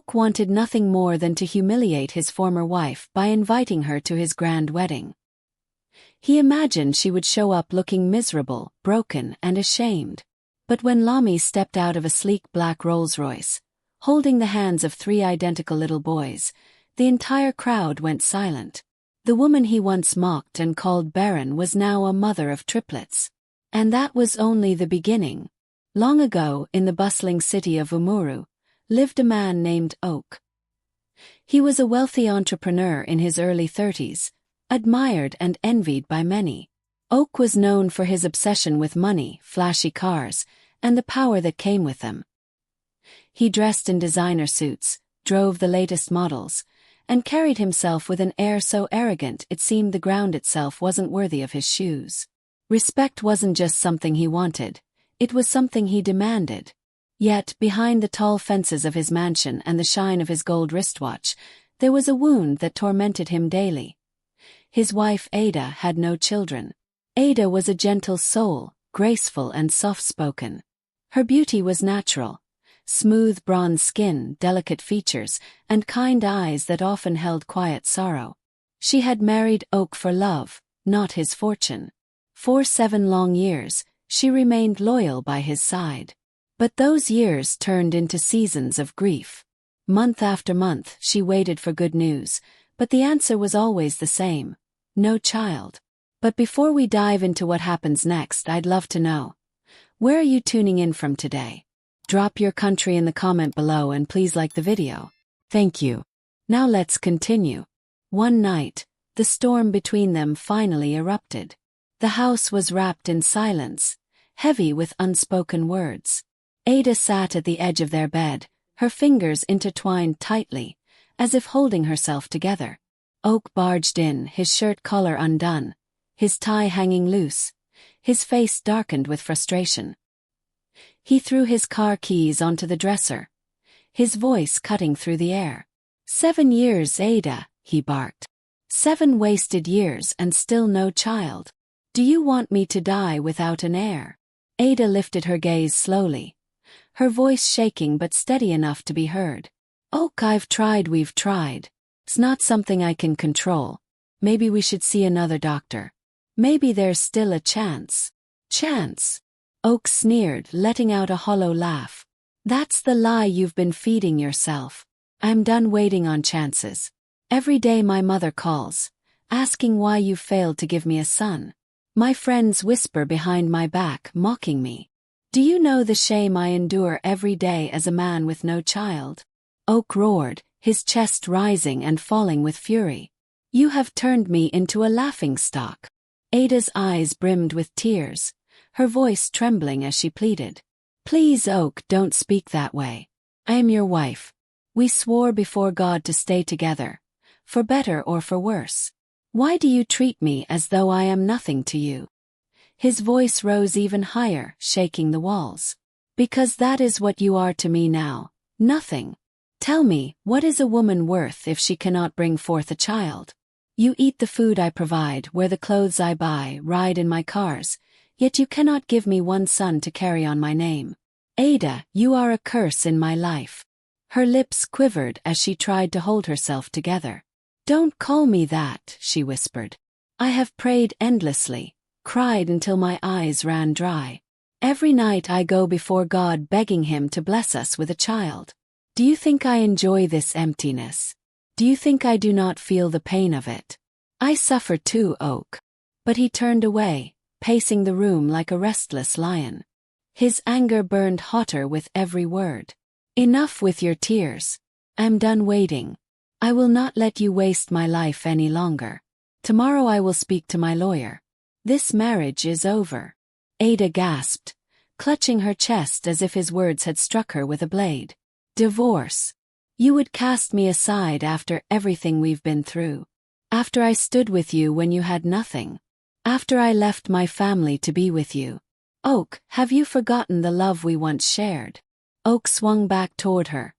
Oak wanted nothing more than to humiliate his former wife by inviting her to his grand wedding. He imagined she would show up looking miserable, broken, and ashamed. But when Lami stepped out of a sleek black Rolls-Royce, holding the hands of 3 identical little boys, the entire crowd went silent. The woman he once mocked and called barren was now a mother of triplets. And that was only the beginning. Long ago, in the bustling city of Umuru, lived a man named Oak. He was a wealthy entrepreneur in his early 30s, admired and envied by many. Oak was known for his obsession with money, flashy cars, and the power that came with them. He dressed in designer suits, drove the latest models, and carried himself with an air so arrogant it seemed the ground itself wasn't worthy of his shoes. Respect wasn't just something he wanted, it was something he demanded. Yet, behind the tall fences of his mansion and the shine of his gold wristwatch, there was a wound that tormented him daily. His wife Ada had no children. Ada was a gentle soul, graceful and soft-spoken. Her beauty was natural. Smooth bronze skin, delicate features, and kind eyes that often held quiet sorrow. She had married Oak for love, not his fortune. For 7 long years, she remained loyal by his side. But those years turned into seasons of grief. Month after month, she waited for good news, but the answer was always the same: no child. But before we dive into what happens next, I'd love to know, where are you tuning in from today? Drop your country in the comment below and please like the video. Thank you. Now let's continue. One night, the storm between them finally erupted. The house was wrapped in silence, heavy with unspoken words. Ada sat at the edge of their bed, her fingers intertwined tightly, as if holding herself together. Oak barged in, his shirt collar undone, his tie hanging loose, his face darkened with frustration. He threw his car keys onto the dresser, his voice cutting through the air. 7 years, Ada, he barked. 7 wasted years and still no child. Do you want me to die without an heir? Ada lifted her gaze slowly, her voice shaking but steady enough to be heard. Oak, I've tried, we've tried. It's not something I can control. Maybe we should see another doctor. Maybe there's still a chance. Chance? Oak sneered, letting out a hollow laugh. That's the lie you've been feeding yourself. I'm done waiting on chances. Every day my mother calls, asking why you failed to give me a son. My friends whisper behind my back, mocking me. Do you know the shame I endure every day as a man with no child? Oak roared, his chest rising and falling with fury. You have turned me into a laughingstock. Ada's eyes brimmed with tears, her voice trembling as she pleaded. Please, Oak, don't speak that way. I am your wife. We swore before God to stay together, for better or for worse. Why do you treat me as though I am nothing to you? His voice rose even higher, shaking the walls. Because that is what you are to me now, nothing. Tell me, what is a woman worth if she cannot bring forth a child? You eat the food I provide, wear the clothes I buy, ride in my cars, yet you cannot give me one son to carry on my name. Ada, you are a curse in my life. Her lips quivered as she tried to hold herself together. Don't call me that, she whispered. I have prayed endlessly, cried until my eyes ran dry. Every night I go before God begging Him to bless us with a child. Do you think I enjoy this emptiness? Do you think I do not feel the pain of it? I suffer too, Oak. But he turned away, pacing the room like a restless lion. His anger burned hotter with every word. Enough with your tears. I'm done waiting. I will not let you waste my life any longer. Tomorrow I will speak to my lawyer. This marriage is over. Ada gasped, clutching her chest as if his words had struck her with a blade. Divorce. You would cast me aside after everything we've been through. After I stood with you when you had nothing. After I left my family to be with you. Oak, have you forgotten the love we once shared? Oak swung back toward her,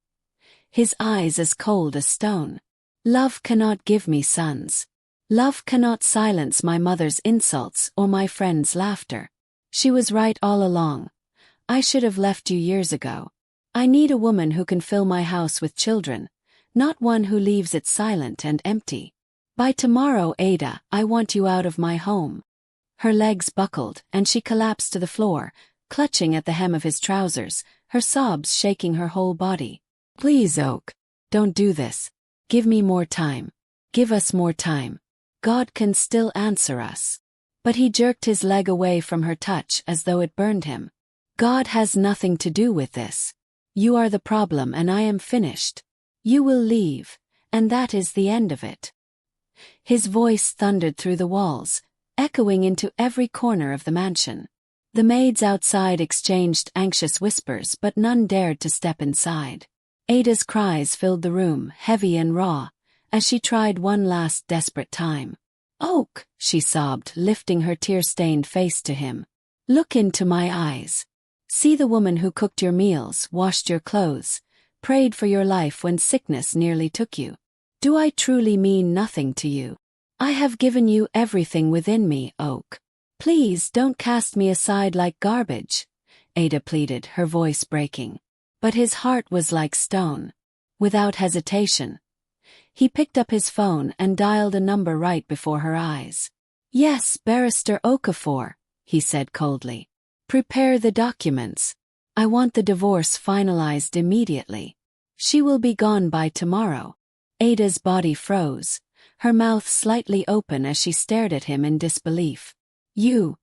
his eyes as cold as stone. Love cannot give me sons. Love cannot silence my mother's insults or my friends' laughter. She was right all along. I should have left you years ago. I need a woman who can fill my house with children, not one who leaves it silent and empty. By tomorrow, Ada, I want you out of my home." Her legs buckled, and she collapsed to the floor, clutching at the hem of his trousers, her sobs shaking her whole body. "Please, Oak. Don't do this. Give me more time. Give us more time. God can still answer us." But he jerked his leg away from her touch as though it burned him. "God has nothing to do with this. You are the problem and I am finished. You will leave, and that is the end of it." His voice thundered through the walls, echoing into every corner of the mansion. The maids outside exchanged anxious whispers, but none dared to step inside. Ada's cries filled the room, heavy and raw, as she tried one last desperate time. "Oak," she sobbed, lifting her tear-stained face to him. "Look into my eyes. See the woman who cooked your meals, washed your clothes, prayed for your life when sickness nearly took you. Do I truly mean nothing to you? I have given you everything within me, Oak. Please don't cast me aside like garbage," Ada pleaded, her voice breaking. But his heart was like stone. Without hesitation, he picked up his phone and dialed a number right before her eyes. "Yes, Barrister Okafor," he said coldly. "Prepare the documents. I want the divorce finalized immediately. She will be gone by tomorrow." Ada's body froze, her mouth slightly open as she stared at him in disbelief. You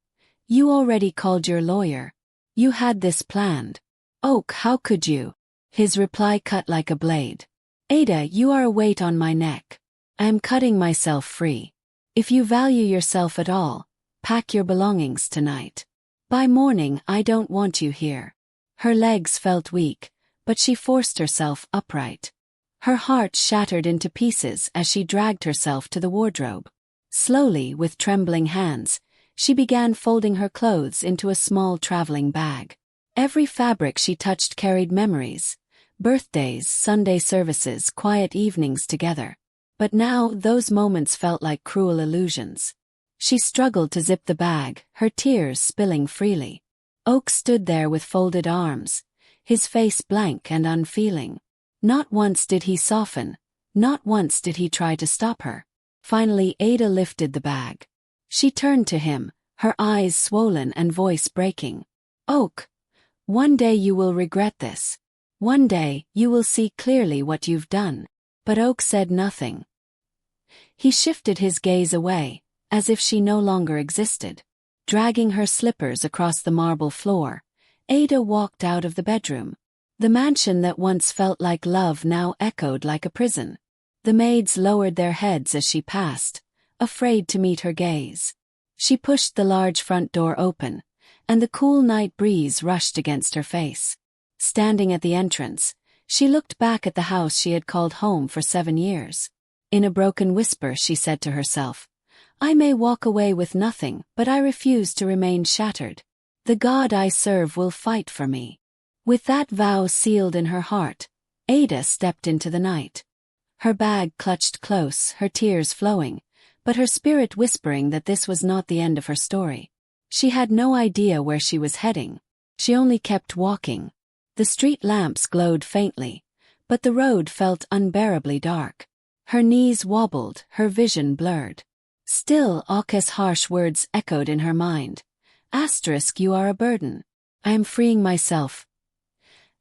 already called your lawyer. You had this planned." "Oak, how could you?" His reply cut like a blade. "Ada, you are a weight on my neck. I am cutting myself free. If you value yourself at all, pack your belongings tonight. By morning I don't want you here." Her legs felt weak, but she forced herself upright. Her heart shattered into pieces as she dragged herself to the wardrobe. Slowly, with trembling hands, she began folding her clothes into a small traveling bag. Every fabric she touched carried memories: birthdays, Sunday services, quiet evenings together. But now those moments felt like cruel illusions. She struggled to zip the bag, her tears spilling freely. Oak stood there with folded arms, his face blank and unfeeling. Not once did he soften, not once did he try to stop her. Finally, Ada lifted the bag. She turned to him, her eyes swollen and voice breaking. "Oak, one day you will regret this. One day, you will see clearly what you've done." But Oak said nothing. He shifted his gaze away, as if she no longer existed. Dragging her slippers across the marble floor, Ada walked out of the bedroom. The mansion that once felt like love now echoed like a prison. The maids lowered their heads as she passed, afraid to meet her gaze. She pushed the large front door open, and the cool night breeze rushed against her face. Standing at the entrance, she looked back at the house she had called home for 7 years. In a broken whisper she said to herself, "I may walk away with nothing, but I refuse to remain shattered. The God I serve will fight for me." With that vow sealed in her heart, Ada stepped into the night. Her bag clutched close, her tears flowing, but her spirit whispering that this was not the end of her story. She had no idea where she was heading. She only kept walking. The street lamps glowed faintly, but the road felt unbearably dark. Her knees wobbled, her vision blurred. Still, Aka's harsh words echoed in her mind. Asterisk, you are a burden. I am freeing myself.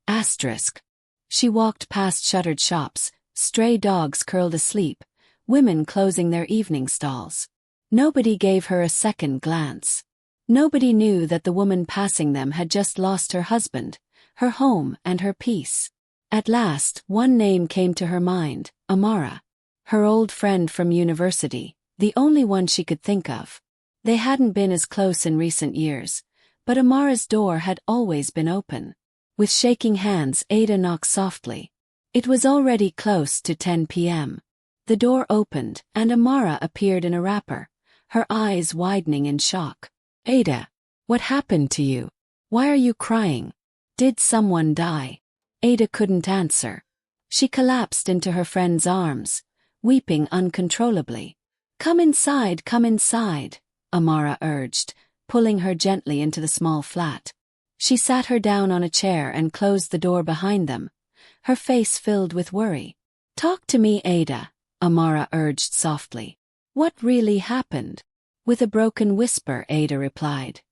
Asterisk. She walked past shuttered shops, stray dogs curled asleep, women closing their evening stalls. Nobody gave her a second glance. Nobody knew that the woman passing them had just lost her husband, her home, and her peace. At last, one name came to her mind, Amara. Her old friend from university, the only one she could think of. They hadn't been as close in recent years, but Amara's door had always been open. With shaking hands, Ada knocked softly. It was already close to 10 p.m. The door opened, and Amara appeared in a wrapper, her eyes widening in shock. "Ada, what happened to you? Why are you crying? Did someone die?" Ada couldn't answer. She collapsed into her friend's arms, weeping uncontrollably. Come inside," Amara urged, pulling her gently into the small flat. She sat her down on a chair and closed the door behind them, her face filled with worry. "Talk to me, Ada," Amara urged softly. "What really happened?" With a broken whisper, Ada replied.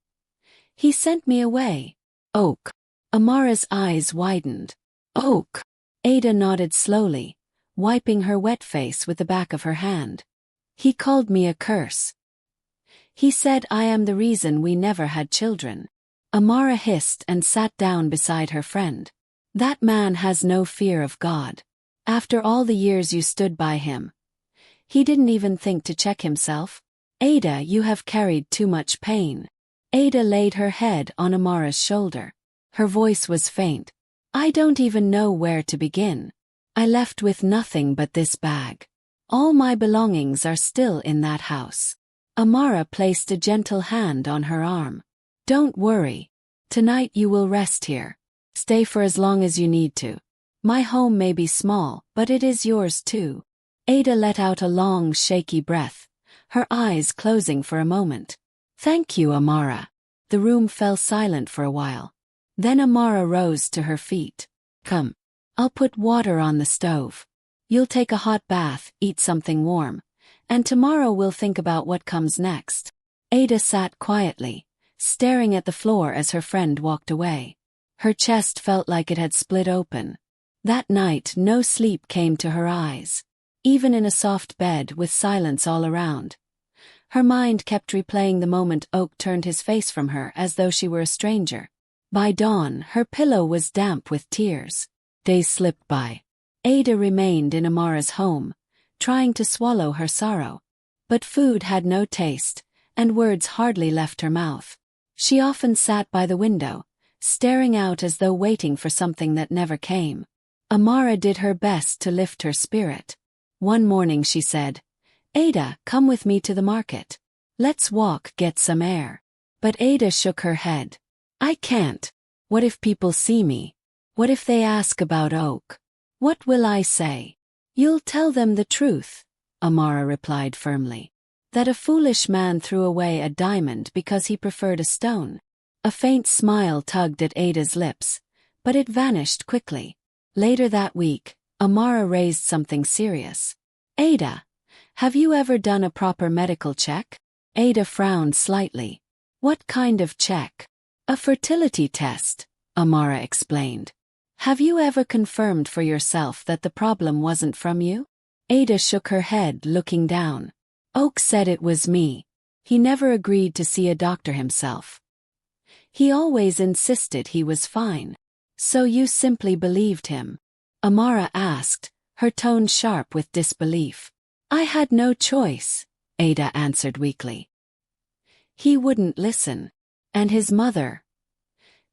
"He sent me away." "Oak." Amara's eyes widened. "Oak." Ada nodded slowly, wiping her wet face with the back of her hand. "He called me a curse. He said I am the reason we never had children." Amara hissed and sat down beside her friend. "That man has no fear of God. After all the years you stood by him, he didn't even think to check himself. Ada, you have carried too much pain." Ada laid her head on Amara's shoulder. Her voice was faint. "I don't even know where to begin. I left with nothing but this bag. All my belongings are still in that house." Amara placed a gentle hand on her arm. "Don't worry. Tonight you will rest here. Stay for as long as you need to. My home may be small, but it is yours too." Ada let out a long, shaky breath, her eyes closing for a moment. "Thank you, Amara." The room fell silent for a while. Then Amara rose to her feet. "Come. I'll put water on the stove. You'll take a hot bath, eat something warm, and tomorrow we'll think about what comes next." Ada sat quietly, staring at the floor as her friend walked away. Her chest felt like it had split open. That night no sleep came to her eyes. Even in a soft bed with silence all around, her mind kept replaying the moment Oak turned his face from her as though she were a stranger. By dawn, her pillow was damp with tears. Days slipped by. Ada remained in Amara's home, trying to swallow her sorrow. But food had no taste, and words hardly left her mouth. She often sat by the window, staring out as though waiting for something that never came. Amara did her best to lift her spirit. One morning she said, "Ada, come with me to the market. Let's walk, get some air." But Ada shook her head. "I can't. What if people see me? What if they ask about Oak? What will I say?" "You'll tell them the truth," Amara replied firmly. "That a foolish man threw away a diamond because he preferred a stone." A faint smile tugged at Ada's lips, but it vanished quickly. Later that week, Amara raised something serious. "Ada, have you ever done a proper medical check?" Ada frowned slightly. "What kind of check?" "A fertility test," Amara explained. "Have you ever confirmed for yourself that the problem wasn't from you?" Ada shook her head, looking down. "Oak said it was me. He never agreed to see a doctor himself. He always insisted he was fine." "So you simply believed him?" Amara asked, her tone sharp with disbelief. "I had no choice," Ada answered weakly. "He wouldn't listen. And his mother.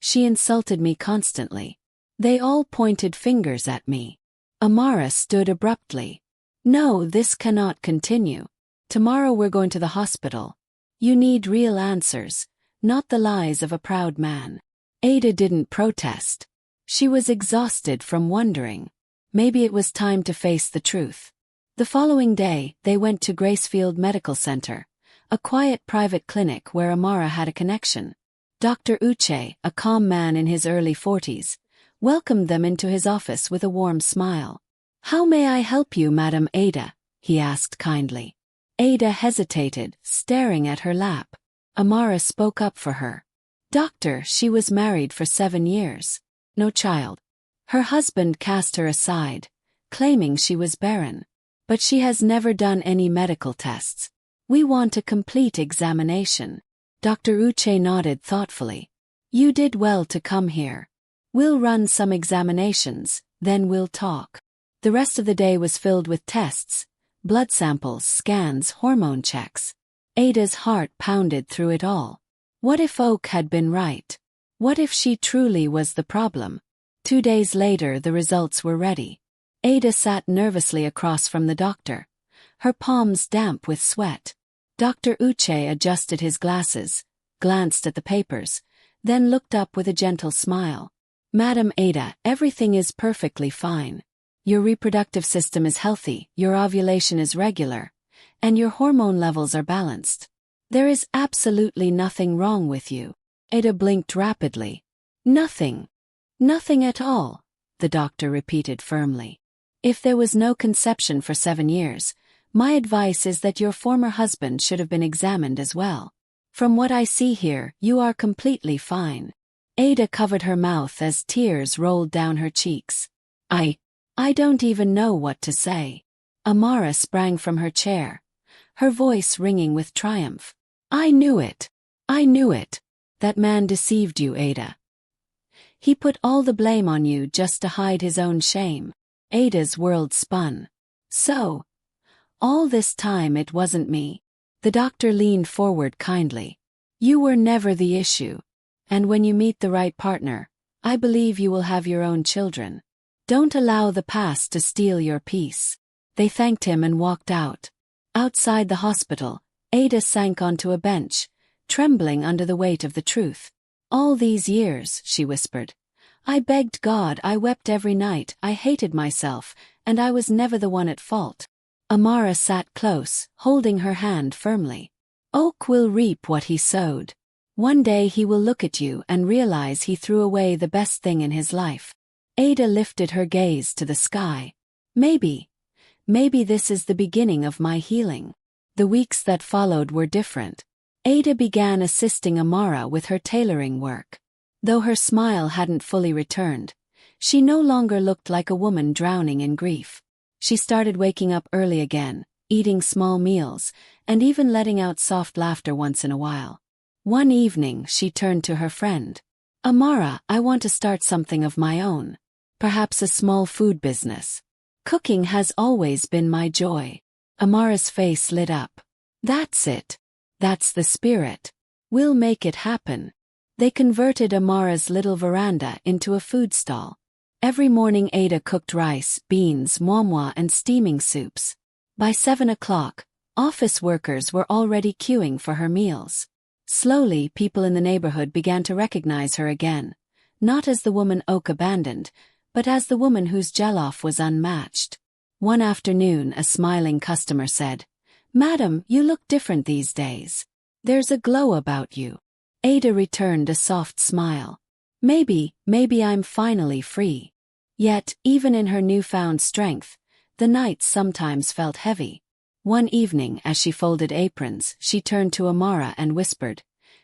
She insulted me constantly. They all pointed fingers at me." Amara stood abruptly. "No, this cannot continue. Tomorrow we're going to the hospital. You need real answers, not the lies of a proud man." Ada didn't protest. She was exhausted from wondering. Maybe it was time to face the truth. The following day, they went to Gracefield Medical Center, a quiet private clinic where Amara had a connection. Dr. Uche, a calm man in his early 40s, welcomed them into his office with a warm smile. "How may I help you, Madam Ada?" he asked kindly. Ada hesitated, staring at her lap. Amara spoke up for her. "Doctor, she was married for 7 years. No child. Her husband cast her aside, claiming she was barren. But she has never done any medical tests. We want a complete examination." Dr. Uche nodded thoughtfully. "You did well to come here. We'll run some examinations, then we'll talk." The rest of the day was filled with tests, blood samples, scans, hormone checks. Ada's heart pounded through it all. What if Oak had been right? What if she truly was the problem? 2 days later the results were ready. Ada sat nervously across from the doctor, her palms damp with sweat. Dr. Uche adjusted his glasses, glanced at the papers, then looked up with a gentle smile. "Madam Ada, everything is perfectly fine. Your reproductive system is healthy, your ovulation is regular, and your hormone levels are balanced. There is absolutely nothing wrong with you." Ada blinked rapidly. Nothing. Nothing at all, the doctor repeated firmly. If there was no conception for 7 years, my advice is that your former husband should have been examined as well. From what I see here, you are completely fine. Ada covered her mouth as tears rolled down her cheeks. I don't even know what to say. Amara sprang from her chair, her voice ringing with triumph. I knew it. I knew it. That man deceived you, Ada. He put all the blame on you just to hide his own shame. Ada's world spun. So, all this time it wasn't me. The doctor leaned forward kindly. You were never the issue. And when you meet the right partner, I believe you will have your own children. Don't allow the past to steal your peace. They thanked him and walked out. Outside the hospital, Ada sank onto a bench, trembling under the weight of the truth. All these years, she whispered. I begged God, I wept every night, I hated myself, and I was never the one at fault. Amara sat close, holding her hand firmly. Oak will reap what he sowed. One day he will look at you and realize he threw away the best thing in his life. Ada lifted her gaze to the sky. Maybe this is the beginning of my healing. The weeks that followed were different. Ada began assisting Amara with her tailoring work. Though her smile hadn't fully returned, she no longer looked like a woman drowning in grief. She started waking up early again, eating small meals, and even letting out soft laughter once in a while. One evening she turned to her friend. Amara, I want to start something of my own. Perhaps a small food business. Cooking has always been my joy. Amara's face lit up. That's it. That's the spirit. We'll make it happen. They converted Amara's little veranda into a food stall. Every morning Ada cooked rice, beans, moi and steaming soups. By 7 o'clock, office workers were already queuing for her meals. Slowly, people in the neighborhood began to recognize her again, not as the woman Oak abandoned, but as the woman whose jollof was unmatched. One afternoon, a smiling customer said, Madam, you look different these days. There's a glow about you. Ada returned a soft smile. Maybe I'm finally free. Yet, even in her newfound strength, the nights sometimes felt heavy. One evening, as she folded aprons, she turned to Amara and whispered,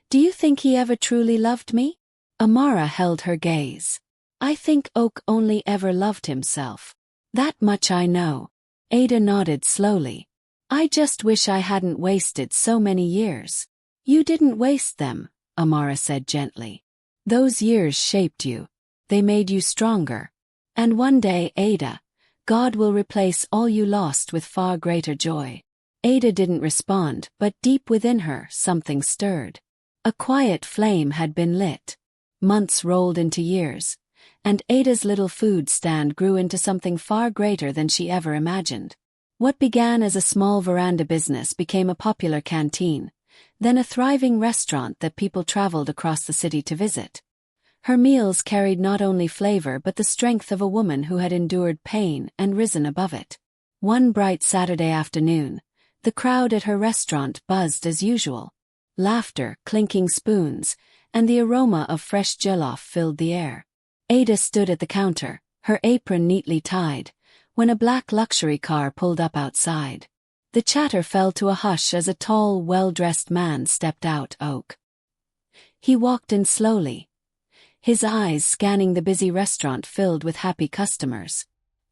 Do you think he ever truly loved me? Amara held her gaze. I think Oak only ever loved himself. That much I know. Ada nodded slowly. I just wish I hadn't wasted so many years. You didn't waste them, Amara said gently. Those years shaped you. They made you stronger. And one day, Ada, God will replace all you lost with far greater joy. Ada didn't respond, but deep within her, something stirred. A quiet flame had been lit. Months rolled into years, and Ada's little food stand grew into something far greater than she ever imagined. What began as a small veranda business became a popular canteen, then a thriving restaurant that people traveled across the city to visit. Her meals carried not only flavor but the strength of a woman who had endured pain and risen above it. One bright Saturday afternoon, the crowd at her restaurant buzzed as usual. Laughter, clinking spoons, and the aroma of fresh jollof filled the air. Ada stood at the counter, her apron neatly tied, when a black luxury car pulled up outside. The chatter fell to a hush as a tall, well-dressed man stepped out. Oak. He walked in slowly, his eyes scanning the busy restaurant filled with happy customers.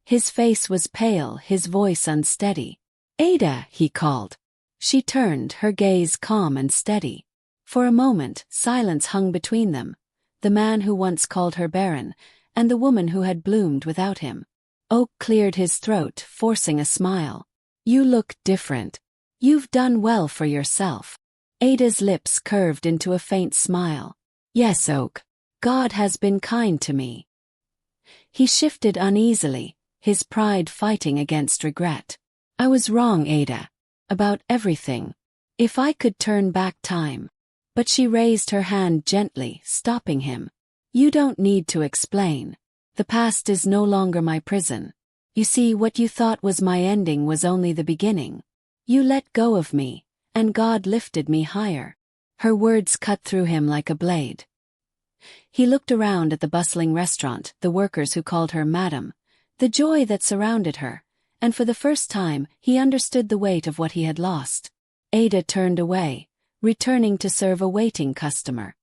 His face was pale, his voice unsteady. Ada, he called. She turned, her gaze calm and steady. For a moment, silence hung between them, the man who once called her barren, and the woman who had bloomed without him. Oak cleared his throat, forcing a smile. You look different. You've done well for yourself. Ada's lips curved into a faint smile. Yes, Oak. God has been kind to me. He shifted uneasily, his pride fighting against regret. I was wrong, Ada. About everything. If I could turn back time. But she raised her hand gently, stopping him. You don't need to explain. The past is no longer my prison. You see, what you thought was my ending was only the beginning. You let go of me, and God lifted me higher. Her words cut through him like a blade. He looked around at the bustling restaurant, the workers who called her Madam, the joy that surrounded her, and for the first time he understood the weight of what he had lost. Ada turned away, returning to serve a waiting customer.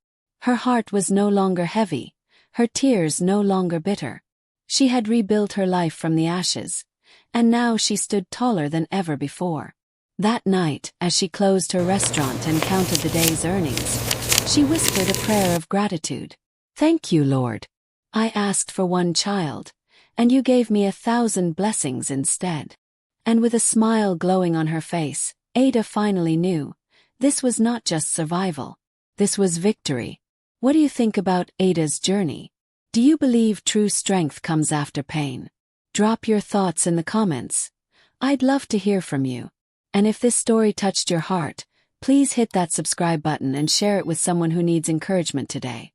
Her heart was no longer heavy, her tears no longer bitter. She had rebuilt her life from the ashes, and now she stood taller than ever before. That night, as she closed her restaurant and counted the day's earnings, she whispered a prayer of gratitude. "Thank you, Lord. I asked for one child, and you gave me 1,000 blessings instead." And with a smile glowing on her face, Ada finally knew, this was not just survival. This was victory. What do you think about Ada's journey? Do you believe true strength comes after pain? Drop your thoughts in the comments. I'd love to hear from you. And if this story touched your heart, please hit that subscribe button and share it with someone who needs encouragement today.